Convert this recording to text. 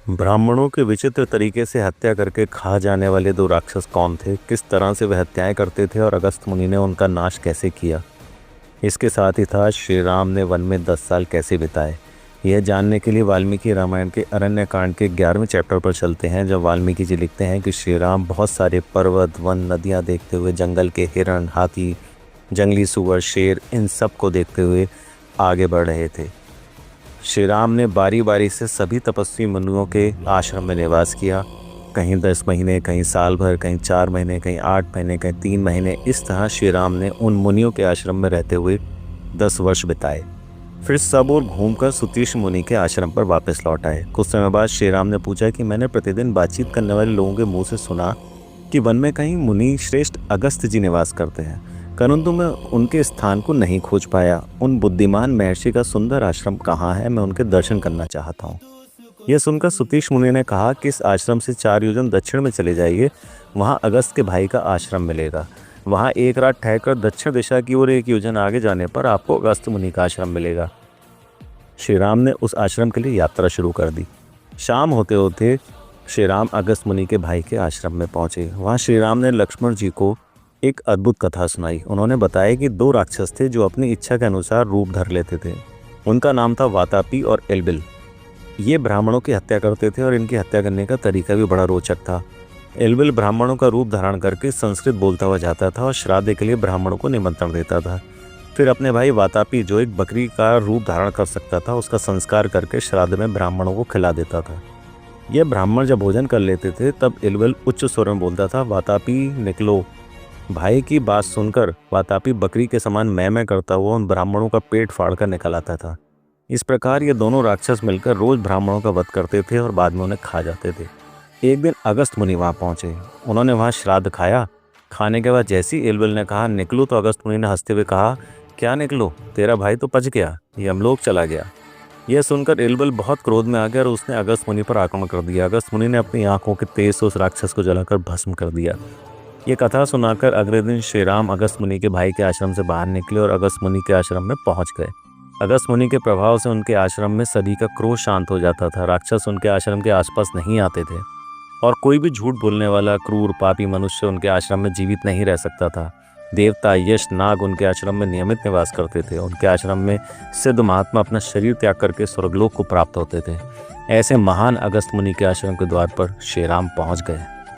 ब्राह्मणों के विचित्र तरीके से हत्या करके खा जाने वाले दो राक्षस कौन थे, किस तरह से वह हत्याएं करते थे और अगस्त मुनि ने उनका नाश कैसे किया। इसके साथ ही था श्री राम ने वन में 10 साल कैसे बिताए। यह जानने के लिए वाल्मीकि रामायण के अरण्य कांड के 11वें चैप्टर पर चलते हैं, जब वाल्मीकि जी लिखते हैं कि श्री राम बहुत सारे पर्वत, वन, नदियाँ देखते हुए जंगल के हिरण, हाथी, जंगली सुअर, शेर, इन सब को देखते हुए आगे बढ़ रहे थे। श्री राम ने बारी बारी से सभी तपस्वी मुनियों के आश्रम में निवास किया। कहीं 10 महीने, कहीं साल भर, कहीं 4 महीने, कहीं 8 महीने, कहीं 3 महीने। इस तरह श्री राम ने उन मुनियों के आश्रम में रहते हुए 10 वर्ष बिताए। फिर सब और घूमकर सुतीश मुनि के आश्रम पर वापस लौट आए। कुछ समय बाद श्री राम ने पूछा कि मैंने प्रतिदिन बातचीत करने वाले लोगों के मुँह से सुना कि वन में कहीं मुनि श्रेष्ठ अगस्त जी निवास करते हैं, परंतु मैं उनके स्थान को नहीं खोज पाया। उन बुद्धिमान महर्षि का सुंदर आश्रम कहाँ है, मैं उनके दर्शन करना चाहता हूँ। यह सुनकर सुतीश मुनि ने कहा कि इस आश्रम से 4 योजन दक्षिण में चले जाइए, वहाँ अगस्त के भाई का आश्रम मिलेगा। वहाँ एक रात ठहरकर दक्षिण दिशा की ओर 1 योजन आगे जाने पर आपको अगस्त मुनि का आश्रम मिलेगा। श्री राम ने उस आश्रम के लिए यात्रा शुरू कर दी। शाम होते होते श्री राम अगस्त मुनि के भाई के आश्रम में पहुँचे। वहाँ श्री राम ने लक्ष्मण जी को एक अद्भुत कथा सुनाई। उन्होंने बताया कि 2 राक्षस थे जो अपनी इच्छा के अनुसार रूप धर लेते थे। उनका नाम था वातापी और एल्बिल। ये ब्राह्मणों की हत्या करते थे और इनकी हत्या करने का तरीका भी बड़ा रोचक था। एल्बिल ब्राह्मणों का रूप धारण करके संस्कृत बोलता हुआ जाता था और श्राद्ध के लिए ब्राह्मणों को निमंत्रण देता था। फिर अपने भाई वातापी, जो एक बकरी का रूप धारण कर सकता था, उसका संस्कार करके श्राद्ध में ब्राह्मणों को खिला देता था। यह ब्राह्मण जब भोजन कर लेते थे तब एल्बिल उच्च स्वर में बोलता था, वातापी निकलो। भाई की बात सुनकर वातापी बकरी के समान मैं करता हुआ उन ब्राह्मणों का पेट फाड़कर निकल आता था। इस प्रकार ये दोनों राक्षस मिलकर रोज ब्राह्मणों का वध करते थे और बाद में उन्हें खा जाते थे। एक दिन अगस्त मुनि वहाँ पहुँचे। उन्होंने वहाँ श्राद्ध खाया। खाने के बाद जैसी एल्बिल ने कहा निकलो, तो अगस्त मुनि ने हंसते हुए कहा, क्या निकलो, तेरा भाई तो पच गया, यमलोक चला गया। यह सुनकर एल्बिल बहुत क्रोध में आ गया और उसने अगस्त मुनि पर आक्रमण कर दिया। अगस्त मुनि ने अपनी आंखों के तेज से उस राक्षस को जलाकर भस्म कर दिया। ये कथा सुनाकर अगले दिन श्री राम अगस्त मुनि के भाई के आश्रम से बाहर निकले और अगस्त मुनि के आश्रम में पहुंच गए। अगस्त मुनि के प्रभाव से उनके आश्रम में सभी का क्रोध शांत हो जाता था। राक्षस उनके आश्रम के आसपास नहीं आते थे और कोई भी झूठ बोलने वाला क्रूर पापी मनुष्य उनके आश्रम में जीवित नहीं रह सकता था। देवता, यश, नाग उनके आश्रम में नियमित निवास करते थे। उनके आश्रम में सिद्ध महात्मा अपना शरीर त्याग करके स्वर्गलोक को प्राप्त होते थे। ऐसे महान अगस्त मुनि के आश्रम के द्वार पर श्री राम पहुँच गए।